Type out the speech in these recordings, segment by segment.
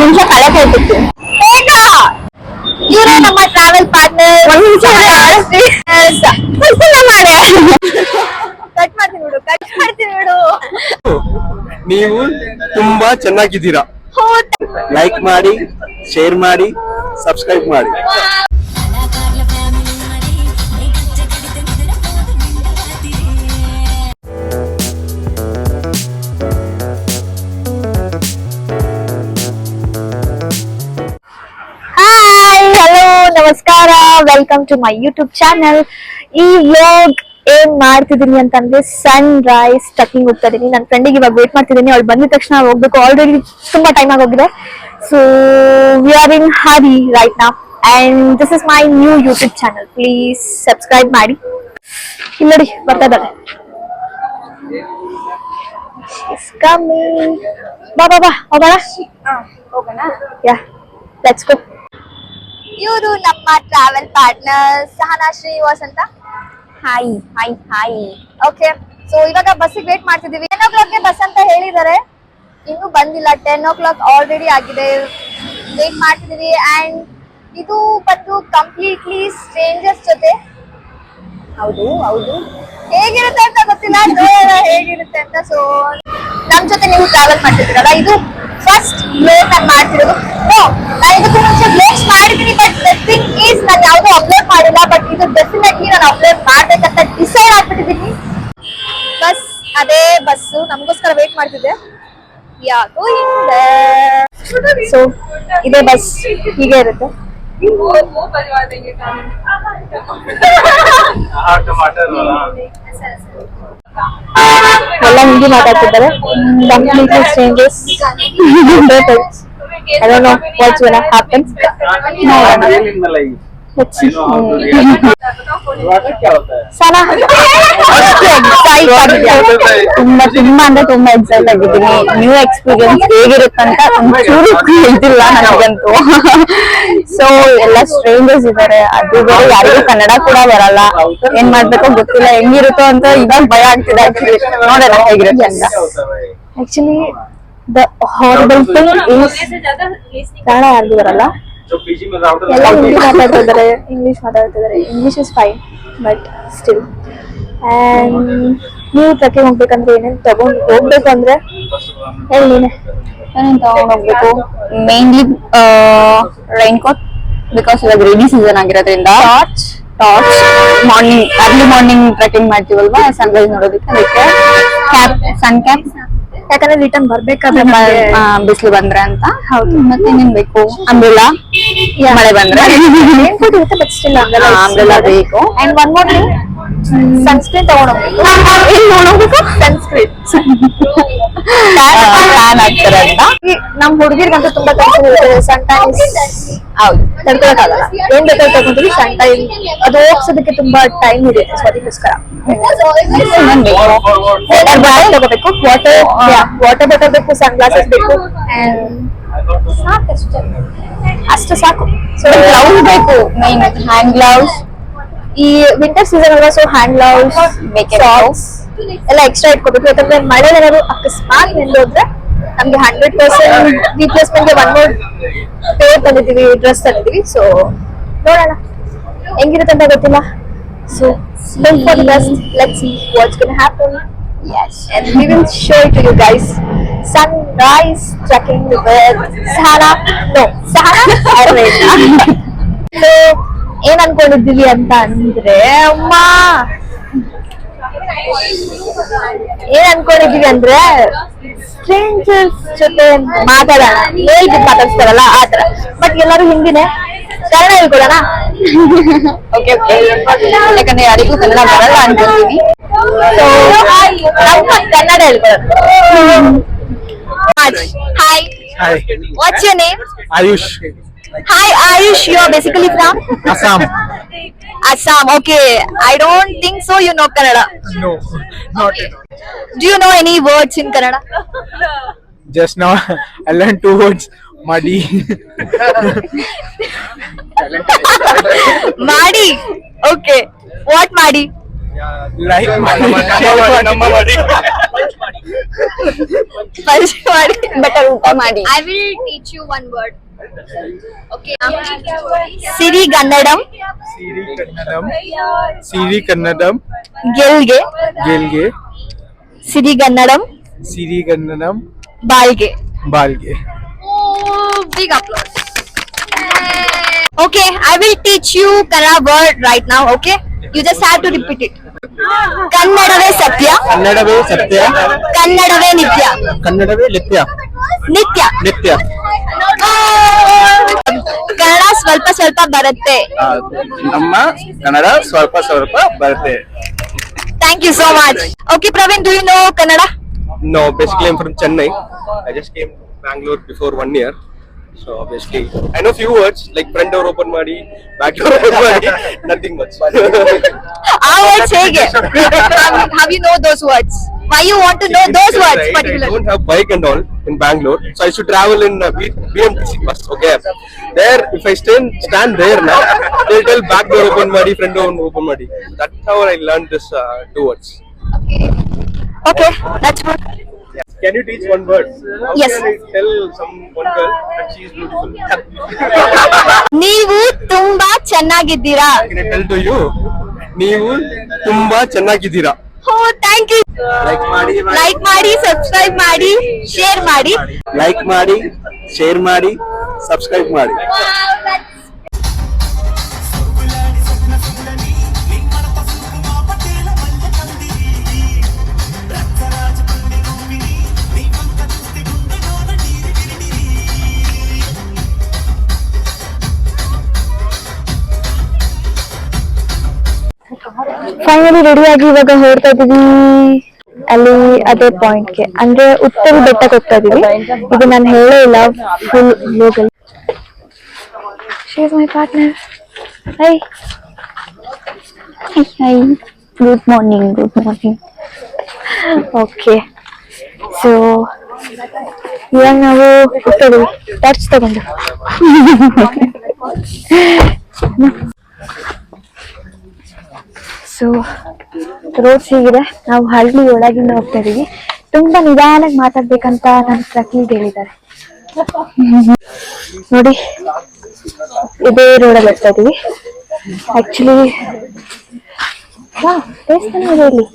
ನಿಮಿಷ ಕಳೆಕ್ ಹೋಗ್ಬಿಟ್ಟು ಇವರೇ ನಮ್ಮ ಟ್ರಾವೆಲ್ ಪಾರ್ಟ್ನರ್. ಒಂದ್ ನಿಮಿಷ ಕಟ್ ಮಾಡ್ತೀನಿ ಬಿಡು. ನೀವು ತುಂಬಾ ಚೆನ್ನಾಗಿದ್ದೀರಾ. ಲೈಕ್ ಮಾಡಿ, ಶೇರ್ ಮಾಡಿ, ಸಬ್ಸ್ಕ್ರೈಬ್ ಮಾಡಿ. ನಮಸ್ಕಾರ, welcome to my YouTube channel. ಈ ವ್ಲಾಗ್ ಏನ್ ಮಾಡ್ತಿದೀನಿ ಅಂತಂದ್ರೆ ಸನ್ ರೈಸ್ ಟ್ರೆಕ್ಕಿಂಗ್ ಹೋಗ್ತಾ ಇದೀನಿ. ನನ್ನ ಫ್ರೆಂಡಿಗೆ ಇವಾಗ ವೇಟ್ ಮಾಡ್ತಿದ್ದೀನಿ. ಅವಳು ಬಂದಿದ ತಕ್ಷಣ ಹೋಗ್ಬೇಕು. ಆಲ್ರೆಡಿ ತುಂಬಾ ಟೈಮ್ ಆಗೋಗಿದೆ. So we R in Hari right now and this is my new YouTube channel. Please subscribe ಮಾಡಿ. ಇಲ್ಲಿ ನೋಡಿ ಬರ್ತಾ ಇದ್ದಾಳೆ. ಬಾ ಬಾ ಬಾ ಹೋಗೋಣ. Yeah let's go. ಇವರು ನಮ್ಮ ಟ್ರಾವೆಲ್ ಪಾರ್ಟ್ನರ್ ಸಹನಾ ಶ್ರೀನಿವಾಸ್ ಅಂತ. Hi hi hi. Okay, so ಇವಾಗ ಬಸ್ಸಿಗೆ ವೇಟ್ ಮಾಡ್ತಿದೀವಿ. 10 o'clock ಬಸ್ ಅಂತ ಹೇಳಿದ್ದಾರೆ, ಇನ್ನೂ ಬಂದಿಲ್ಲ. 10 o'clock ಆಲ್ರೆಡಿ ಆಗಿದೆ. ವೇಟ್ ಮಾಡ್ತಿದೀವಿ. ಅಂಡ್ ಇದು ಬಂದು ಕಂಪ್ಲೀಟ್ಲಿ ಸ್ಟ್ರೇಂಜರ್ಸ್ ಜೊತೆ. ಹೌದು ಹೌದು, ಹೇಗಿರುತ್ತೆ ಅಂತ ಗೊತ್ತಿಲ್ಲ, ಹೇಗಿರುತ್ತೆ ಅಂತ. ಸೊ ನಮ್ ಜೊತೆ ನೀವು ಟ್ರಾವೆಲ್ ಮಾಡ್ತಿದ್ದೀರಲ್ಲ, ಇದು ಫಸ್ಟ್ ಬ್ಲಾಗ್ ನಾನು ಮಾಡ್ತಿರೋದು. ನಾನು ಇದಕ್ಕೂ ಮುಂಚೆ ಬ್ಲಾಗ್ಸ್ ಮಾಡಿದ್ದೀನಿ, ಬಟ್ ದ ಥಿಂಗ್ ಈಸ್ ನಾನು ಯಾವುದೂ ಅಪ್ಲೋಡ್ ಮಾಡಿಲ್ಲ. ಬಟ್ ಇದು ಡೆಫಿನೆಟ್ಲಿ ನಾನು ಅಪ್ಲೋಡ್ ಮಾಡ್ಬೇಕಂತ ಡಿಸೈಡ್ ಆಗ್ಬಿಟ್ಟಿದ್ದೀನಿ. ಬಸ್ ಅದೇ ಬಸ್ಸು ನಮಗೋಸ್ಕರ ವೇಟ್ ಮಾಡ್ತಿದ್ದೆ. ಯಾಕೋ ಹಿಂದೆ. ಸೊ ಇದೇ ಬಸ್ ಹೀಗೆ ಇರುತ್ತೆ. ಎಲ್ಲ ಹಿಂದಿ ಮಾತಾಡ್ತಿದ್ದಾರೆ. Completely stranger's. I don't know what's gonna happen. ತುಂಬಾ ತುಂಬಾ ಎಕ್ಸೈಟ್ ಆಗಿದ್ದೀನಿ. ನ್ಯೂ ಎಕ್ಸ್ಪೀರಿಯನ್ಸ್ ಹೇಗಿರುತ್ತಂತ ಒಂಚೂರು ಇದಿಲ್ಲ ನನಗಂತೂ. ಸೊ ಎಲ್ಲ ಸ್ಟ್ರೇಂಜರ್ಸ್ ಇದಾರೆ, ಅದು ಬೇರೆ, ಯಾರಿಗೂ ಕನ್ನಡ ಕೂಡ ಬರಲ್ಲ. ಏನ್ ಮಾಡ್ಬೇಕೋ ಗೊತ್ತಿಲ್ಲ, ಹೆಂಗಿರುತ್ತೋ ಅಂತ ಇವಾಗ ಭಯ ಆಗ್ತಿದೆ. ಆಕ್ಚುಲಿ ನೋಡೋಣ ಹೇಗಿರುತ್ತೆ ಅಂತ. Actually the horrible thing is Kannada ಯಾರಿಗೂ ಬರಲ್ಲ. ಎಲ್ಲ ಹಿಂದಿ ಮಾತಾಡ್ತಿದ್ದಾರೆ, ಇಂಗ್ಲಿಷ್ ಮಾತಾಡ್ತಿದ್ದಾರೆ. English is fine, but still. And ನೀವು ಟ್ರೆಕ್ಕಿಂಗ್ ಹೋಗ್ಬೇಕಂದ್ರೆ ಏನೇನು ತಗೊಂಡು ಹೋಗ್ಬೇಕು ಅಂದ್ರೆ ಹೇಳಿ ನೀನೆ. ಏನೇನು ತಗೊಂಡು ಹೋಗ್ಬೇಕು? ಮೇನ್ಲಿ ರೈನ್ ಕೋಟ್, ಬಿಕಾಸ್ ಇವಾಗ ರೇನಿ ಸೀಸನ್ ಆಗಿರೋದ್ರಿಂದ. Torch morning, early morning trekking ಮಾಡ್ತೀವಲ್ವಾ ಸನ್ರೈಸ್ ನೋಡೋದಕ್ಕೆ, ಅದಕ್ಕೆ ಕ್ಯಾಪ್, ಸನ್ ಕ್ಯಾಪ್, ಯಾಕಂದ್ರೆ ರಿಟರ್ನ್ ಬರ್ಬೇಕಾದ್ರೆ ಬಿಸಿಲು ಬಂದ್ರೆ ಅಂತ. ಹೌದು. ಮತ್ತೆ ಏನೇನ್ ಬೇಕು? ಅಂಬ್ರೆಲಾ, ಮಳೆ ಬಂದ್ರೆ ರೇನ್ ಕೋಟ್ ಇರುತ್ತೆ, ಬಟ್ ಸ್ಟಿಲ್ ಅಂಬ್ರೆಲಾ ಬೇಕು. And one more thing, sunscreen ತಗೊಂಡೋಗ್ಬೇಕು. ಏನ್ ತಗೊಂಡೋಗ್ಬೇಕು? ಸನ್ಸ್ಕ್ರೀನ್. ಟ್ಯಾನ್ ಆಗ್ತಾರೆ ಅಂತ. ನಮ್ ಹುಡುಗಿರ್ಗಂತೂ ತುಂಬಾ ಟೆನ್ಷನ್ ಇರುತ್ತೆ. ಸನ್ ಟ್ಯಾನ್ ಹೌದು, ತಡ್ಕೊಳಕ್ಕಾಗಲ್ಲ. ಏನ್ ಬೇಕಾದ್ರೂ ತಗೊಂತೀವಿ. ಸನ್ ಟೈಮ್ ಅದು ಹೋಗ್ಸೋದಕ್ಕೆ ತುಂಬಾ ಟೈಮ್ ಹಿಡಿಯುತ್ತೆ. ಸೊ ಅದಕ್ಕೋಸ್ಕರ ತಗೋಬೇಕು. ವಾಟರ್ ಬಾಟಲ್ ಬೇಕು, ಸನ್ ಗ್ಲಾಸಸ್ ಬೇಕು. ಅಷ್ಟು ಸಾಕು. ಸೊ ಗ್ಲೌಸ್ ಬೇಕು, ಮೈನ್ ಹ್ಯಾಂಡ್ ಗ್ಲೌಸ್. ಈ ವಿಂಟರ್ ಸೀಸನ್ ಅಲ್ವಾ, ಸೊ ಹ್ಯಾಂಡ್ ಗ್ಲೌಸ್, ಸಾಕ್ಸ್ ಎಲ್ಲ ಎಕ್ಸ್ಟ್ರಾ ಇಟ್ಕೋಬೇಕು. ಯಾಕಂದ್ರೆ ಮಳೆ ಏನಾದ್ರು ಅಕಸ್ಮಾತ್ ನಿಂದೋದ್ರೆ ನಮ್ಗೆ 100% ರಿಪ್ಲೇಸ್ಮೆಂಟ್ ಗೆ 1 more ಪೇರ್ ತಂದಿದೀವಿ, ಡ್ರೆಸ್ ತಂದಿದೀವಿ. ಸೊ ನೋಡೋಣ ಹೆಂಗಿರುತ್ತೆ ಅಂತ ಗೊತ್ತಿಲ್ಲ. So hope for the best. Let's see what's gonna happen. Yes, and we will show it to you guys. Sunrise trekking with Sahana. No, Sahana Arveda. So ಏನ್ ಅನ್ಕೊಂಡಿದ್ದೀವಿ ಅಂತ ಅಂದ್ರೆ, ಅಮ್ಮ ಏನ್ ಅನ್ಕೊಂಡಿದೀವಿ ಅಂದ್ರೆ ಸ್ಟ್ರೇಂಜರ್ಸ್ ಜೊತೆ ಮಾತಾಡೋಣ. ಹೇಗೆ ಮಾತಾಡ್ತಾರಲ್ಲ ಆತರ, ಬಟ್ ಎಲ್ಲರೂ ಹಿಂದಿನೇ. ಕನ್ನಡ ಹೇಳ್ಕೊಡೋಣ. ಓಕೆ ಓಕೆ, ಯಾಕಂದ್ರೆ ಯಾರಿಗೂ ಕನ್ನಡ ಬರಲ್ಲ ಅನ್ಕೊಳ್ತೀವಿ. ಸೊ ಕನ್ನಡ ಹೇಳ್ಕೊಡೋಣ. Hi, what's your name? Ayush. Hi Ayush, you are basically from Assam. Assam, okay. I don't think so you know Kannada. No, not at all. Do you know any words in Kannada? Just now I learned 2 words. Madi. Madi. Okay. What Madi? Like Madi. ಪರಿಚಯ ಮಾಡಿ better ಊಟ ಮಾಡಿ. I will teach you one word. Okay. ಸಿರಿಗನ್ನಡಂ ಸಿರಿ ಕನ್ನಡಂ ಗೆಲ್ಗೆ ಗೆಲ್ಗೆ ಸಿರಿಗನ್ನಡಂ ಸಿರಿಗನ್ನಡಂ ಬಾಳ್ಗೆ. ಬಾಲ್ಗೆ. Oh, big applause. Okay, I will teach you Kannada word right now. Okay, you just have to repeat it. ಕನ್ನಡವೇ ಸತ್ಯ, ಕನ್ನಡವೇ ಸತ್ಯ, ಕನ್ನಡವೇ ನಿತ್ಯ, ಕನ್ನಡವೇ ನಿತ್ಯ, ನಿತ್ಯ. ನಿತ್ಯ. ಕನ್ನಡ ಸ್ವಲ್ಪ ಸ್ವಲ್ಪ ಬರುತ್ತೆ. ನಮ್ಮ ಕನ್ನಡ ಸ್ವಲ್ಪ ಸ್ವಲ್ಪ ಬರುತ್ತೆ. Thank you so much. Okay, Praveen, do you know Kannada? No, basically I'm from Chennai. I just came to Bangalore before 1 year. So obviously I know few words like front door open ಮಾಡಿ, back door open ಮಾಡಿ, nothing much. ಆ words ಹೇಗೆ? Have you know those words? Why you want to know those words Right, I particularly? don't have bike and all in Bangalore, so I should travel in BMTC bus. Okay, there if I stand there now, they'll tell back door open ಮಾಡಿ, front door open ಮಾಡಿ. That's how I learned this two words. Okay, that's good. Can you teach one word? How Yes. can I tell one girl that she is beautiful? ನೀವು ತುಂಬಾ ಚೆನ್ನಾಗಿದ್ದೀರಾ. Can I tell to you? ನೀವು ತುಂಬಾ ಚೆನ್ನಾಗಿದ್ದೀರಾ. Oh, thank you. Like ಮಾಡಿ, like ಮಾಡಿ, subscribe ಮಾಡಿ, share ಮಾಡಿ. ಲೈಕ್ ಮಾಡಿ, ಶೇರ್ ಮಾಡಿ, ಸಬ್ಸ್ಕ್ರೈಬ್ ಮಾಡಿ. ಫೈನಲಿ ರೆಡಿ ಆಗಿ ಇವಾಗ ಹೊರಡ್ತಾ ಇದೀವಿ ಅಲ್ಲಿ ಅದೇ ಪಾಯಿಂಟ್ಗೆ, ಅಂದ್ರೆ ಉತ್ತರಿ ಬೆಟ್ಟಕ್ಕೆ ಹೋಗ್ತಾ ಇದೀವಿ. ಇದು ನಾನು ಹೇಳೇ ಇಲ್ಲ full local. She is my partner. High high, good morning, good morning. Okay, so ಇವಾಗ ನಾವು ಹೋಗ್ತಾ ಇದೀವಿ ಟಾರ್ಚ್ ತಗೊಂಡು. ಸೊ ರೋಡ್ಸ್ ಹೀಗಿದೆ. ನಾವು ಹಳ್ಳಿ ಒಳಗಿಂದ ಹೋಗ್ತಾ ಇದೀವಿ. ತುಂಬಾ ನಿಧಾನಕ್ಕೆ ಮಾತಾಡ್ಬೇಕಂತ ನನ್ನ ಪ್ರಕೃತಿ ಹೇಳಿದ್ದಾರೆ. ನೋಡಿ, ಇದೇ ರೋಡಲ್ಲಿ ಹೋಗ್ತಾ ಇದೀವಿ. ಆಕ್ಚುಲಿ ದೇವಸ್ಥಾನ ಇದೆ ಇಲ್ಲಿ,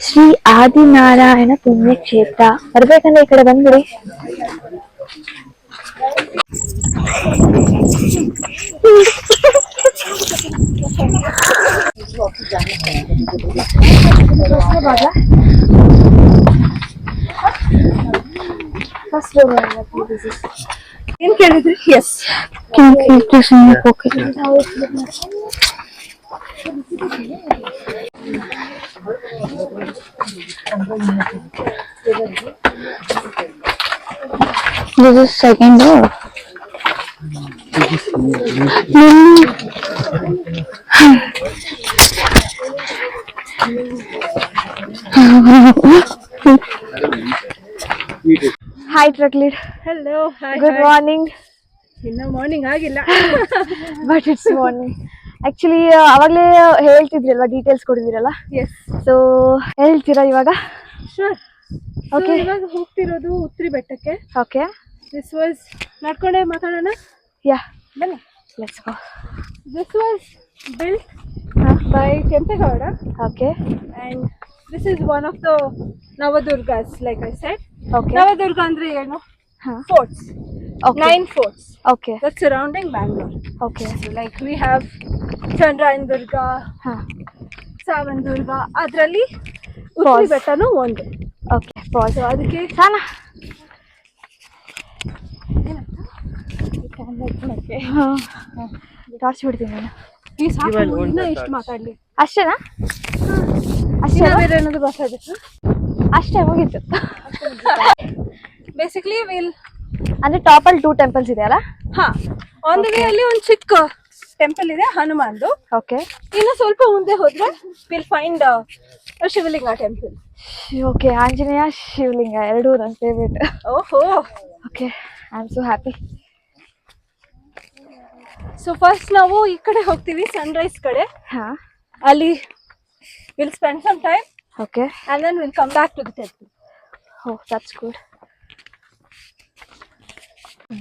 ಶ್ರೀ ಆದಿನಾರಾಯಣ ಪುಣ್ಯಕ್ಷೇತ್ರ. ಬರ್ಬೇಕಂದ್ರೆ ಈ ಕಡೆ ಬಂದ್ಬಿಡಿ. ಏನ್ ಕೇಳಿದ್ರಿ? Yes, this is second door. Hi truck lead. Hello, hi. Good morning. ಇನ್ನ ಮಾರ್ನಿಂಗ್ ಆಗಿಲ್ಲ. But it's morning. Actually ಅವಾಗ್ಲೇ ಹೇಳ್ತಿದ್ರಲ್ವಾ, ಡೀಟೇಲ್ಸ್ ಕೊಡಿದಿರಲ್ಲ. ಎಸ್, ಸೊ ಹೇಳ್ತೀರಾ ಇವಾಗ? ಶೂರ್. Okay. ಇವಾಗ ಹೋಗ್ತಿರೋದು ಉತ್ತರಿ ಬೆಟ್ಟಕ್ಕೆ. ಓಕೆ, ದಿಸ್ ವಾಸ್ ನಡ್ಕೊಂಡೇ ಮಾತಾಡೋಣ. ಯಾ, ಬನ್ನಿ. Let's go. This was built by Kempegowda okay, and this is one of the Navadurgas, like I said. Okay, Navadurga ಅಂದ್ರೆ ಏನು? ಹಾ, Forts. Okay, 9 forts okay, that's surrounding Bangalore. Okay, So like we have Chandrayana Durga, ಹಾ, Savan Durga, ಅದರಲ್ಲಿ ಉತ್ತರಿ Falls. ಬೆಟ್ಟನೂ ಒಂದು. Okay, pass. So ಅದಕ್ಕೆ ಸಾನ torch ಬಿಡ್ತೀನಿ ನಾನು. ಈ ಸಾಕು, ಇನ್ನ ಎಷ್ಟು ಮಾತಾಡ್ಲಿ? ಅಷ್ಟೇನಾ? ಇನ್ನ ಅಷ್ಟೇ, ಬೇರೆ ಏನಾದ್ರು ಮಾತಾಡ್ಬೇಕು? ಅಷ್ಟೇ ಮುಗೀತು. ಬೇಸಿಕ್ಲಿ ವಿಲ್ ಅಂದ್ರೆ ಟಾಪ್ ಅಲ್ಲಿ 2 ಟೆಂಪಲ್ಸ್ ಇದೆ ಅಲ್ಲ? ಹಾ, ಆನ್ ದ ವೇ ಅಲ್ಲಿ ಒಂದು ಚಿಕ್ಕ ಟೆಂಪಲ್ ಇದೆ, ಹನುಮಾನ್ದು. ಓಕೆ, ಇನ್ನು ಸ್ವಲ್ಪ ಮುಂದೆ ಹೋದ್ರೆ will find Shivalinga temple. Okay, Anjaneya Shivalinga ಎರಡೂ ನನ್ನ ಫೇವ್ರೇಟ್. ಓಹೋ. Okay, I am so happy. So first ನಾವು ಈ ಕಡೆ ಹೋಗ್ತೀವಿ, ಸನ್ರೈಸ್ ಕಡೆ. ಹಾ, ಅಲ್ಲಿ will spend some time okay, and then we'll come back to the temple. Oh that's good.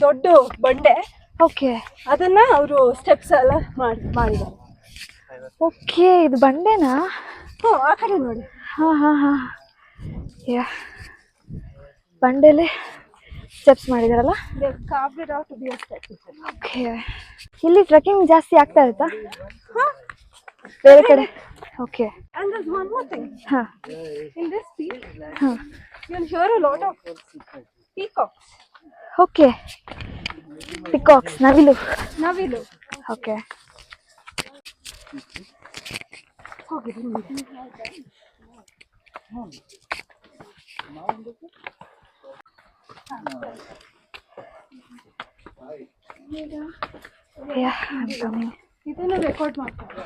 ದೊಡ್ಡ ಬಂಡೆ, ಓಕೆ ಅದನ್ನ ಅವರು ಸ್ಟೆಪ್ಸ್ ಎಲ್ಲ ಮಾಡಿದ್ದಾರೆ. ಓಕೆ, ಇದು ಬಂಡೆನಾ? ಆ ಕಡೆ ನೋಡಿ. ಹಾಂ ಯಾ, ಬಂಡೆಲೆ ಸ್ಟೆಪ್ಸ್ ಮಾಡಿದಾರಲ್ಲ. They carved it out to be a step. Okay, ಇಲ್ಲಿ ಟ್ರೆಕ್ಕಿಂಗ್ ಜಾಸ್ತಿ ಆಗ್ತಾ ಇರುತ್ತಾ ಬೇರೆ ಕಡೆ? Okay. And there's one more thing. ಹಾಂ In this peak, ಹಾಂ you'll hear a lot of peacocks. Okay, peacocks, ನವಿಲು. Navilu. Okay. Yeah, I'm coming. ಇದನ್ನ ರೆಕಾರ್ಡ್ ಮಾಡ್ತಾರೆ.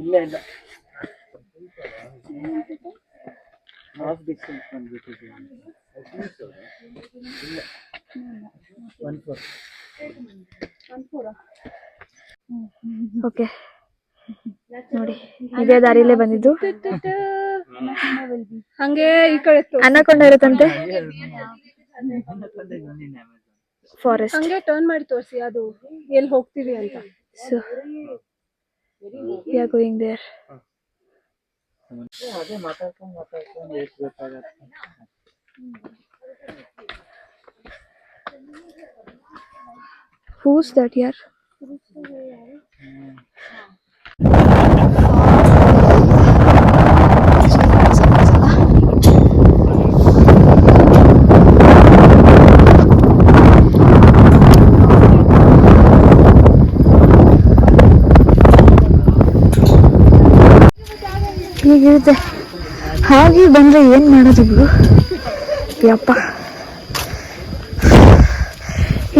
ಇಲ್ಲ half distance ಬಂದ್ಬಿಟ್ಟಿದೆ. ಓಕೆ ನೋಡಿ, ಇದೇ ದಾರಿಲೇ ಬಂದಿದ್ದು. ಹಂಗೆ ಈ ಕಡೆ ಅನಕೊಂಡ ಇರುತ್ತಂತೆ ಫಾರೆಸ್ಟ್. ಹಂಗೆ ಟರ್ನ್ ಮಾಡಿ ತೋರಿಸಿ ಅದು ಎಲ್ಲಿ ಹೋಗ್ತೀವಿ ಅಂತ. So we are going there. ಅದೇ ಮಾತಾಡ್ಕೊಂಡು ಎಷ್ಟು ಗೊತ್ತಾಗತ್ತೆ. Who's that here? ಹೀಗಿರುತ್ತೆ. ಹಾಗೆ ಬಂದ್ರೆ ಏನ್ ಮಾಡೋದು ಬಿಡು ಯಪ್ಪ.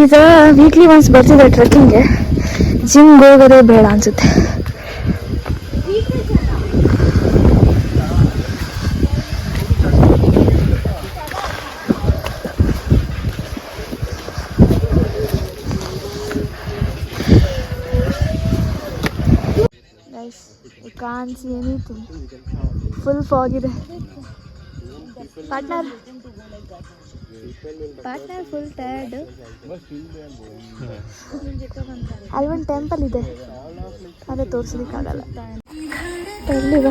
ಈಗ ವೀಕ್ಲಿ ಒನ್ಸ್ ಬರ್ತಿದೆ ಟ್ರೆಕ್ಕಿಂಗ್ಗೆ, ಜಿಮ್ಗೆ ಹೋಗೋದೇ ಬೇಡ ಅನ್ಸುತ್ತೆ. Guys, you can't see anything. Full fog ಇದೆ. Partner full tired. ಅಲ್ಲೊಂದು ಟೆಂಪಲ್ ಇದೆ, ಅದೇ ತೋರಿಸೋದಕ್ಕಾಗಲ್ಲ. ಎಲ್ಲಿವ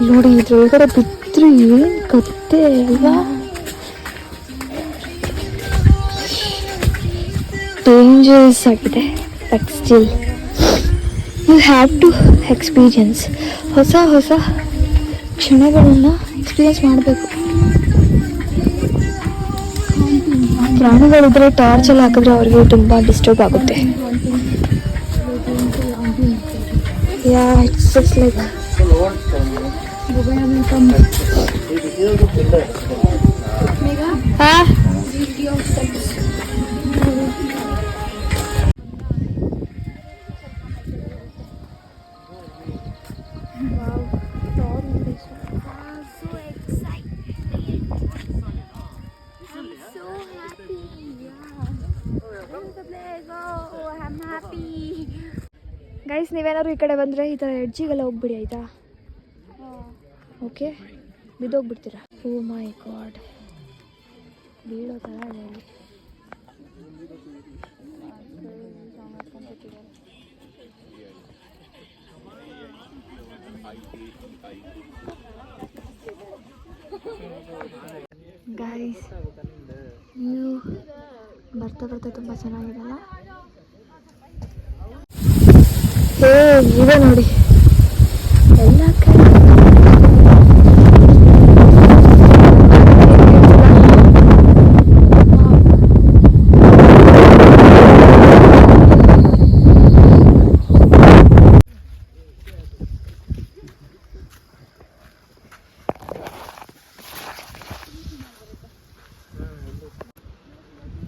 ನೋಡಿ, ಇದ್ರೊಳಗಡೆ ಬಿದ್ದರೆ ಏನು ಕತ್ತೆ ಅಲ್ವಾ. ಡೇಂಜರಸ್ ಆಗಿದೆ, but still you have to experience. ಹೊಸ ಹೊಸ ಕ್ಷಣಗಳನ್ನು ಎಕ್ಸ್ಪೀರಿಯನ್ಸ್ ಮಾಡಬೇಕು. ಪ್ರಾಣಿಗಳಿದ್ರೆ ಟಾರ್ಚ್ ಎಲ್ಲ ಹಾಕಿದ್ರೆ ಅವ್ರಿಗೆ ತುಂಬ ಡಿಸ್ಟರ್ಬ್ ಆಗುತ್ತೆ. ಯಾ, ಇಟ್ಸ್ ಜಸ್ಟ್ ಲೈಕ್ ಗೈಸ್, ನೀವೇನಾದ್ರು ಈ ಕಡೆ ಬಂದರೆ ಈ ಥರ ಎಡ್ಜಿಗೆಲ್ಲ ಹೋಗ್ಬಿಡಿ ಆಯಿತಾ. ಓಕೆ, ಬಿದ್ದೋಗ್ಬಿಡ್ತೀರಾ. ಓ ಮೈ ಗಾಡ್, ಬೀಳೋ ಥರ ಇದೆ ಇಲ್ಲಿ. ಗೈಸ್, ನೀವು ಬರ್ತಾ ಬರ್ತಾ ತುಂಬ ಚೆನ್ನಾಗಿದೆಲ್ಲ. ಇದೆ ನೋಡಿ ಎಲ್ಲ ಕಡೆ.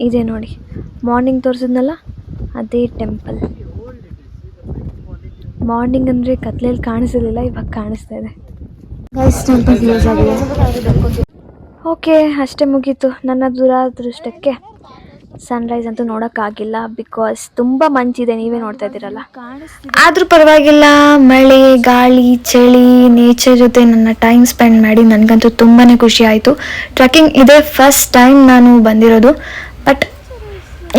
ಇದೆ ನೋಡಿ, ಮಾರ್ನಿಂಗ್ ತೋರಿಸಿದ್ನಲ್ಲ ಅದೇ ಟೆಂಪಲ್. ಮಾರ್ನಿಂಗ್ ಅಂದರೆ ಕತ್ಲೆಯಲ್ಲಿ ಕಾಣಿಸಲಿಲ್ಲ, ಇವಾಗ ಕಾಣಿಸ್ತಾ ಇದೆ. ಗೈಸ್, ಟೆಂಪಲ್ ಕ್ಲೋಸ್ ಆಗಿದೆ. ಓಕೆ, ಅಷ್ಟೇ ಮುಗೀತು. ನನ್ನ ದುರಾದೃಷ್ಟಕ್ಕೆ ಸನ್ರೈಸ್ ಅಂತೂ ನೋಡೋಕ್ಕಾಗಿಲ್ಲ ಬಿಕಾಸ್ ತುಂಬ ಮಂಚಿದೆ, ನೀವೇ ನೋಡ್ತಾ ಇದ್ದೀರಲ್ಲ. ಆದರೂ ಪರವಾಗಿಲ್ಲ, ಮಳೆ ಗಾಳಿ ಚಳಿ ನೇಚರ್ ಜೊತೆ ನನ್ನ ಟೈಮ್ ಸ್ಪೆಂಡ್ ಮಾಡಿ ನನಗಂತೂ ತುಂಬಾ ಖುಷಿ ಆಯಿತು. ಟ್ರೆಕ್ಕಿಂಗ್ ಇದೇ ಫಸ್ಟ್ ಟೈಮ್ ನಾನು ಬಂದಿರೋದು. ಬಟ್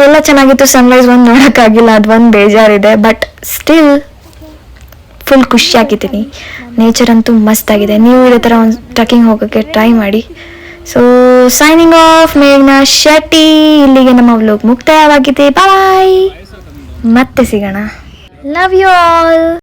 ಎಲ್ಲ ಚೆನ್ನಾಗಿತ್ತು. ಸನ್ರೈಸ್ ಒಂದು ನೋಡೋಕ್ಕಾಗಿಲ್ಲ, ಅದು ಒಂದು ಬೇಜಾರಿದೆ. ಬಟ್ ಸ್ಟಿಲ್ ಫುಲ್ ಖುಷಿಯಾಗಿದ್ದೀನಿ. ನೇಚರ್ ಅಂತೂ ಮಸ್ತಾಗಿದೆ. ನೀವು ಇದೇ ಥರ ಒಂದು ಟ್ರೆಕ್ಕಿಂಗ್ ಹೋಗೋಕ್ಕೆ ಟ್ರೈ ಮಾಡಿ. ಸೊ ಸೈನಿಂಗ್ ಆಫ್, ಮೇಘ್ನಾ ಶೆಟ್ಟಿ. ಇಲ್ಲಿಗೆ ನಮ್ಮ ವ್ಲಾಗ್ ಮುಕ್ತಾಯವಾಗಿದೆ. ಬಾಯ್, ಮತ್ತೆ ಸಿಗೋಣ. Love you all.